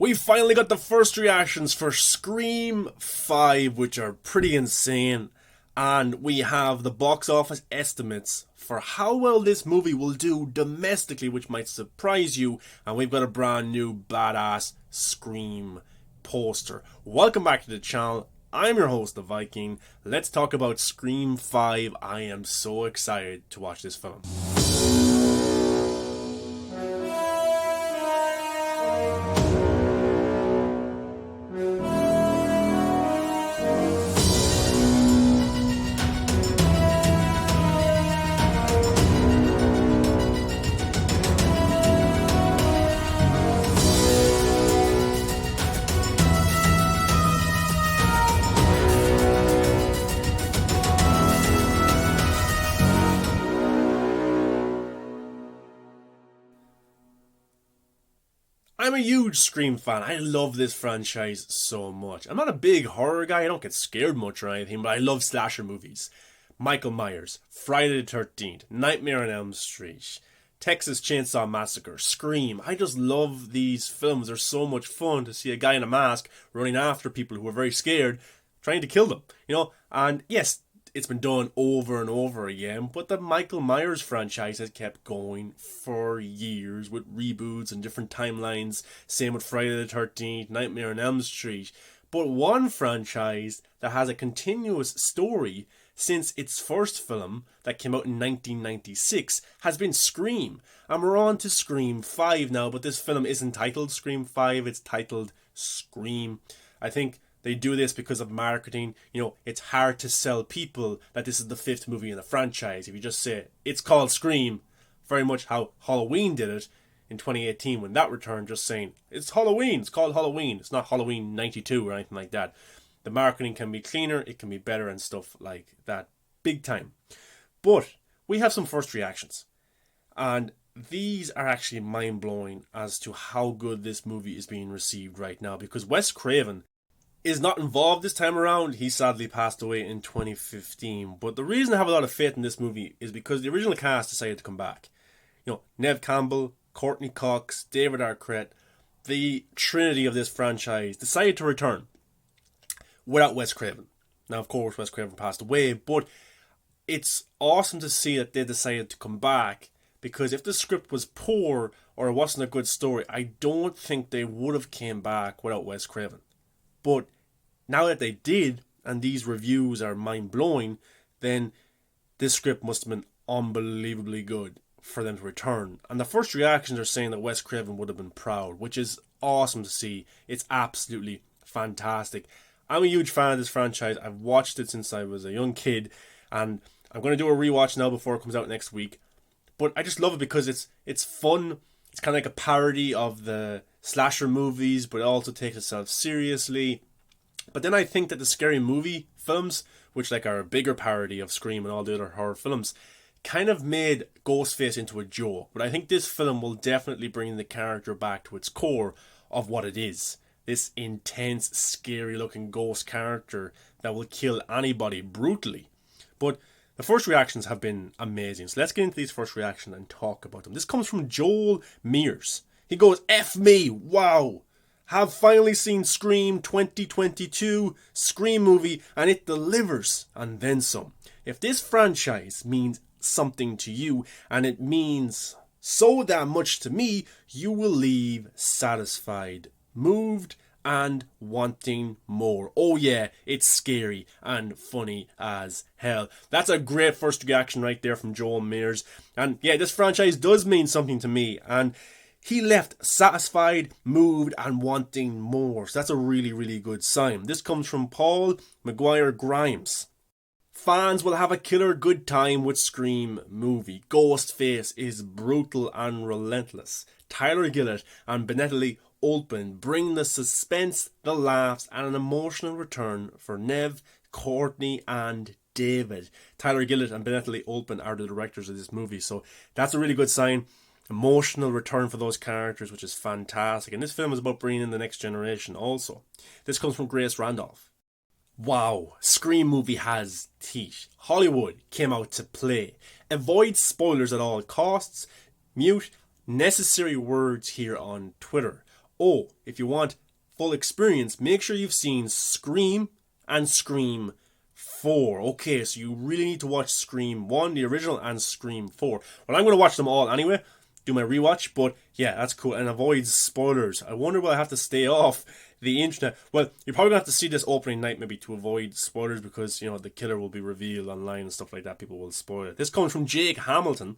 We finally got the first reactions for Scream 5, which are pretty insane. And we have the box office estimates for how well this movie will do domestically, which might surprise you. And we've got a brand new badass Scream poster. Welcome back to the channel. I'm your host, the Viking. Let's talk about Scream 5. I am so excited to watch this film. I'm a huge Scream fan. I love this franchise so much. I'm not a big horror guy. I don't get scared much or anything, but I love slasher movies. Michael Myers, Friday the 13th, Nightmare on Elm Street, Texas Chainsaw Massacre, Scream. I just love these films. They're so much fun to see a guy in a mask running after people who are very scared, trying to kill them. And yes, it's been done over and over again, but the Michael Myers franchise has kept going for years with reboots and different timelines. Same with Friday the 13th, Nightmare on Elm Street. But one franchise that has a continuous story since its first film that came out in 1996 has been Scream. And we're on to Scream 5 now, but this film isn't titled Scream 5, it's titled Scream. I think they do this because of marketing. It's hard to sell people that this is the fifth movie in the franchise. If you just say, it's called Scream, very much how Halloween did it in 2018 when that returned, just saying, it's Halloween, it's called Halloween. It's not Halloween 92 or anything like that. The marketing can be cleaner, it can be better and stuff like that. Big time. But we have some first reactions. And these are actually mind-blowing as to how good this movie is being received right now. Because Wes Craven is not involved this time around. He sadly passed away in 2015. But the reason I have a lot of faith in this movie is because the original cast decided to come back. Neve Campbell, Courtney Cox, David Arquette, the trinity of this franchise decided to return without Wes Craven. Now, of course, Wes Craven passed away, but it's awesome to see that they decided to come back, because if the script was poor or it wasn't a good story, I don't think they would have came back without Wes Craven. But now that they did, and these reviews are mind-blowing, then this script must have been unbelievably good for them to return. And the first reactions are saying that Wes Craven would have been proud, which is awesome to see. It's absolutely fantastic. I'm a huge fan of this franchise. I've watched it since I was a young kid, and I'm going to do a rewatch now before it comes out next week. But I just love it because it's fun. It's kind of like a parody of the slasher movies, but it also takes itself seriously. But then I think that the Scary Movie films, which are a bigger parody of Scream and all the other horror films, kind of made Ghostface into a joke. But I think this film will definitely bring the character back to its core of what it is. This intense, scary looking ghost character that will kill anybody brutally. But the first reactions have been amazing. So let's get into these first reactions and talk about them. This comes from Joel Mears. He goes, F me, wow. Have finally seen Scream 2022, Scream movie, and it delivers, and then some. If this franchise means something to you, and it means so damn much to me, you will leave satisfied, moved, and wanting more. Oh yeah, it's scary and funny as hell. That's a great first reaction right there from Joel Mears. And yeah, this franchise does mean something to me, and he left satisfied, moved, and wanting more. So that's a really, really good sign. This comes from Paul McGuire Grimes. Fans will have a killer good time with Scream movie. Ghostface is brutal and relentless. Tyler Gillett and Benetali Olpin bring the suspense, the laughs, and an emotional return for Neve, Courtney, and David. Tyler Gillett and Benetali Olpin are the directors of this movie, so that's a really good sign. Emotional return for those characters, which is fantastic. And this film is about bringing in the next generation also. This comes from Grace Randolph. Wow, Scream movie has teeth. Hollywood came out to play. Avoid spoilers at all costs. Mute necessary words here on Twitter. Oh, if you want full experience, make sure you've seen Scream and Scream 4. Okay, so you really need to watch Scream 1, the original, and Scream 4. Well, I'm going to watch them all anyway, do my rewatch, but yeah, that's cool. And avoid spoilers. I wonder will I have to stay off the internet? Well, you're probably going to have to see this opening night maybe to avoid spoilers because, you know, the killer will be revealed online and stuff like that. People will spoil it. This comes from Jake Hamilton.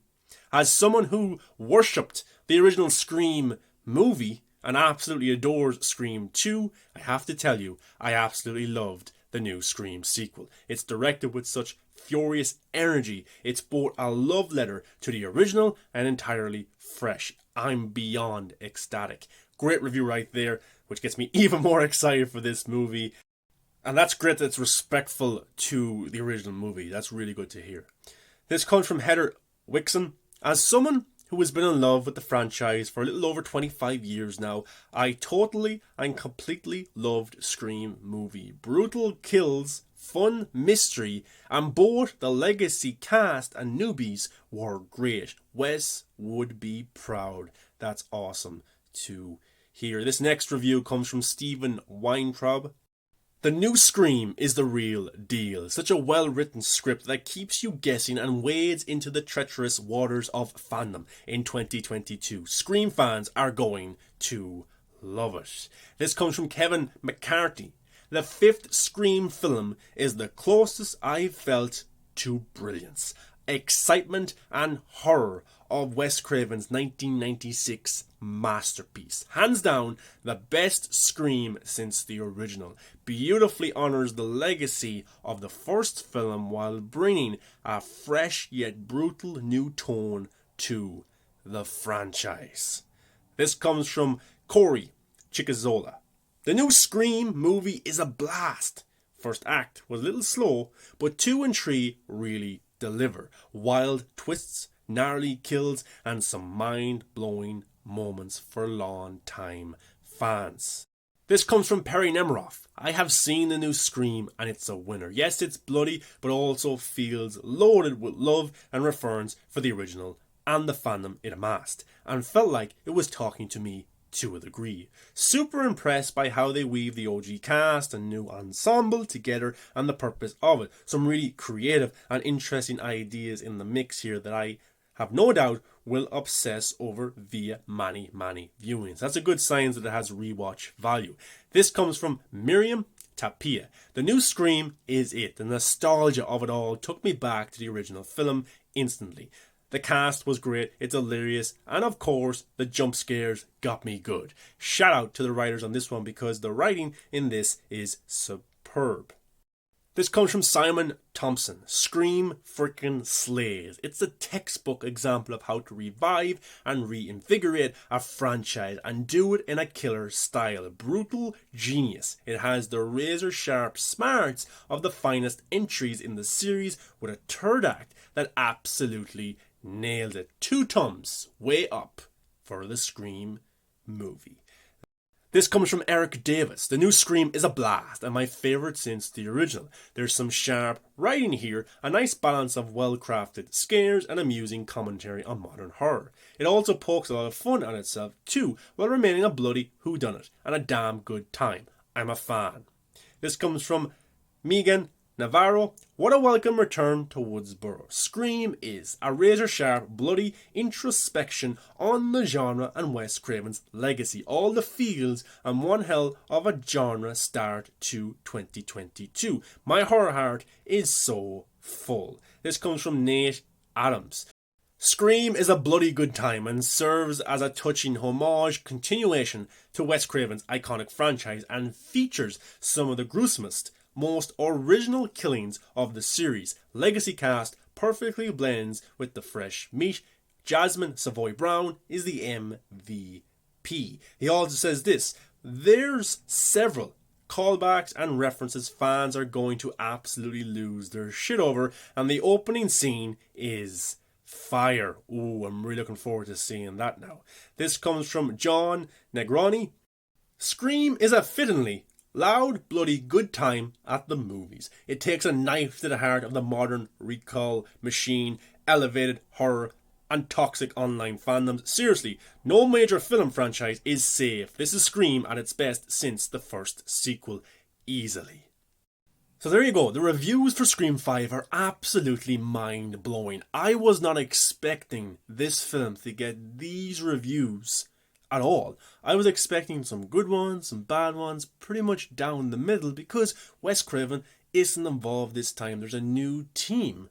As someone who worshipped the original Scream movie and absolutely adores Scream 2, I have to tell you, I absolutely loved the new Scream sequel. It's directed with such furious energy. It's both a love letter to the original and entirely fresh. I'm beyond ecstatic. Great review right there, which gets me even more excited for this movie. And that's great that it's respectful to the original movie. That's really good to hear. This comes from Heather Wixon. As someone who has been in love with the franchise for a little over 25 years now, I totally and completely loved Scream movie. Brutal kills, fun mystery, and both the legacy cast and newbies were great. Wes would be proud. That's awesome to hear. This next review comes from Stephen Weintraub. The new Scream is the real deal. Such a well-written script that keeps you guessing and wades into the treacherous waters of fandom in 2022. Scream fans are going to love it. This comes from Kevin McCarthy. The fifth Scream film is the closest I've felt to brilliance, excitement and horror of Wes Craven's 1996 masterpiece. Hands down, the best Scream since the original. Beautifully honours the legacy of the first film while bringing a fresh yet brutal new tone to the franchise. This comes from Corey Chicazola. The new Scream movie is a blast. First act was a little slow, but 2 and 3 really deliver. Wild twists, gnarly kills, and some mind-blowing moments for long-time fans. This comes from Perry Nemiroff. I have seen the new Scream and it's a winner. Yes, it's bloody, but also feels loaded with love and reference for the original and the fandom it amassed, and felt like it was talking to me to a degree. Super impressed by how they weave the OG cast and new ensemble together and the purpose of it. Some really creative and interesting ideas in the mix here that I have no doubt will obsess over via many viewings. That's a good sign that it has rewatch value. This comes from Miriam Tapia. The new Scream is it. The nostalgia of it all took me back to the original film instantly. The cast was great, it's hilarious, and of course, the jump scares got me good. Shout out to the writers on this one because the writing in this is superb. This comes from Simon Thompson. Scream frickin' slays. It's a textbook example of how to revive and reinvigorate a franchise and do it in a killer style. Brutal genius. It has the razor sharp smarts of the finest entries in the series with a third act that absolutely nailed it. 2 thumbs way up for the Scream movie. This comes from Eric Davis. The new Scream is a blast and my favourite since the original. There's some sharp writing here, a nice balance of well-crafted scares and amusing commentary on modern horror. It also pokes a lot of fun at itself too, while remaining a bloody whodunit and a damn good time. I'm a fan. This comes from Megan Navarro. What a welcome return to Woodsboro. Scream is a razor-sharp, bloody introspection on the genre and Wes Craven's legacy. All the feels and one hell of a genre start to 2022. My horror heart is so full. This comes from Nate Adams. Scream is a bloody good time and serves as a touching homage continuation to Wes Craven's iconic franchise and features some of the gruesomest, most original killings of the series. Legacy cast perfectly blends with the fresh meat. Jasmine Savoy Brown is the MVP. He also says this: there's several callbacks and references fans are going to absolutely lose their shit over, and the opening scene is fire. Ooh, I'm really looking forward to seeing that now. This comes from John Negroni. Scream is a fittingly loud, bloody good time at the movies. It takes a knife to the heart of the modern recall machine, elevated horror and toxic online fandoms. Seriously, no major film franchise is safe. This is Scream at its best since the first sequel, easily. So there you go, the reviews for Scream 5 are absolutely mind-blowing. I was not expecting this film to get these reviews at all. I was expecting some good ones, some bad ones, pretty much down the middle, because Wes Craven isn't involved this time. There's a new team.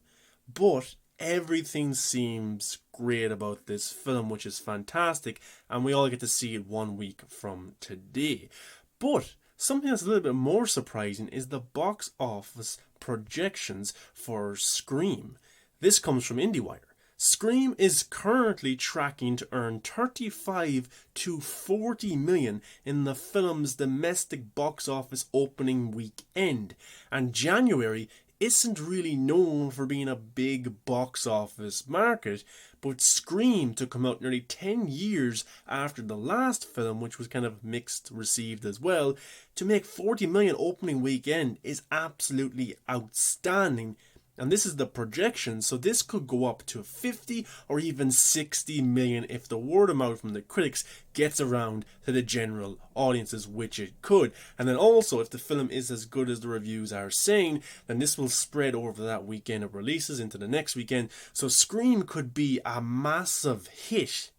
But everything seems great about this film, which is fantastic, and we all get to see it 1 week from today. But something that's a little bit more surprising is the box office projections for Scream. This comes from IndieWire. Scream is currently tracking to earn 35 to 40 million in the film's domestic box office opening weekend, and January isn't really known for being a big box office market, but Scream to come out nearly 10 years after the last film, which was kind of mixed received as well, to make 40 million opening weekend is absolutely outstanding. And this is the projection, so this could go up to 50 or even 60 million if the word of mouth from the critics gets around to the general audiences, which it could. And then also, if the film is as good as the reviews are saying, then this will spread over that weekend of releases into the next weekend. So Scream could be a massive hit,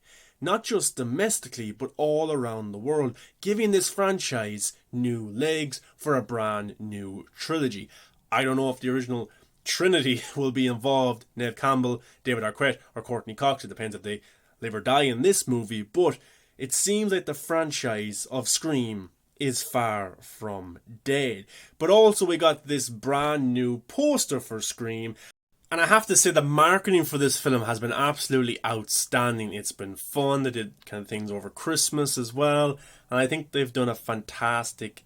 not just domestically, but all around the world, giving this franchise new legs for a brand new trilogy. I don't know if the original Trinity will be involved, Neve Campbell, David Arquette, or Courtney Cox. It depends if they live or die in this movie, but it seems like the franchise of Scream is far from dead. But also we got this brand new poster for Scream, and I have to say the marketing for this film has been absolutely outstanding. It's been fun. They did kind of things over Christmas as well, and I think they've done a fantastic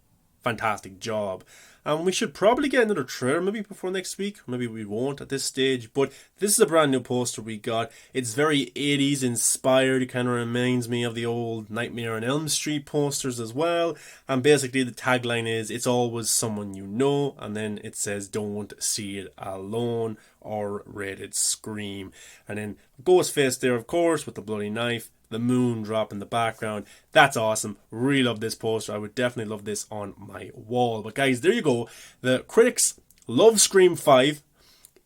job. And we should probably get another trailer maybe before next week. Maybe we won't at this stage. But this is a brand new poster we got. It's very 80s inspired. It kind of reminds me of the old Nightmare on Elm Street posters as well. And basically the tagline is, "It's always someone you know." And then it says, "Don't see it alone," or rated Scream. And then Ghostface there, of course, with the bloody knife. The moon drop in the background. That's awesome. Really love this poster. I would definitely love this on my wall. But guys, there you go. The critics love Scream 5.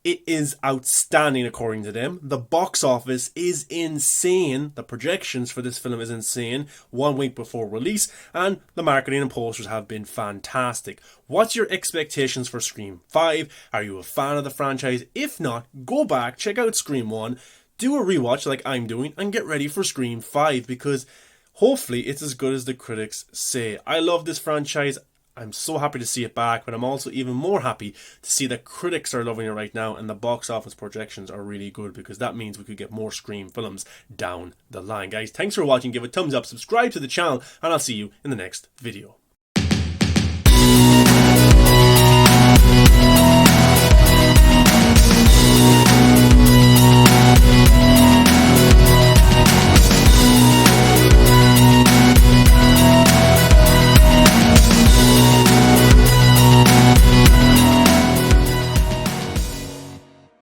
It is outstanding according to them. The box office is insane. The projections for this film is insane. 1 week before release. And the marketing and posters have been fantastic. What's your expectations for Scream 5? Are you a fan of the franchise? If not, go back, check out Scream 1. Do a rewatch like I'm doing and get ready for Scream 5, because hopefully it's as good as the critics say. I love this franchise. I'm so happy to see it back, but I'm also even more happy to see that critics are loving it right now and the box office projections are really good, because that means we could get more Scream films down the line. Guys, thanks for watching. Give a thumbs up, subscribe to the channel, and I'll see you in the next video.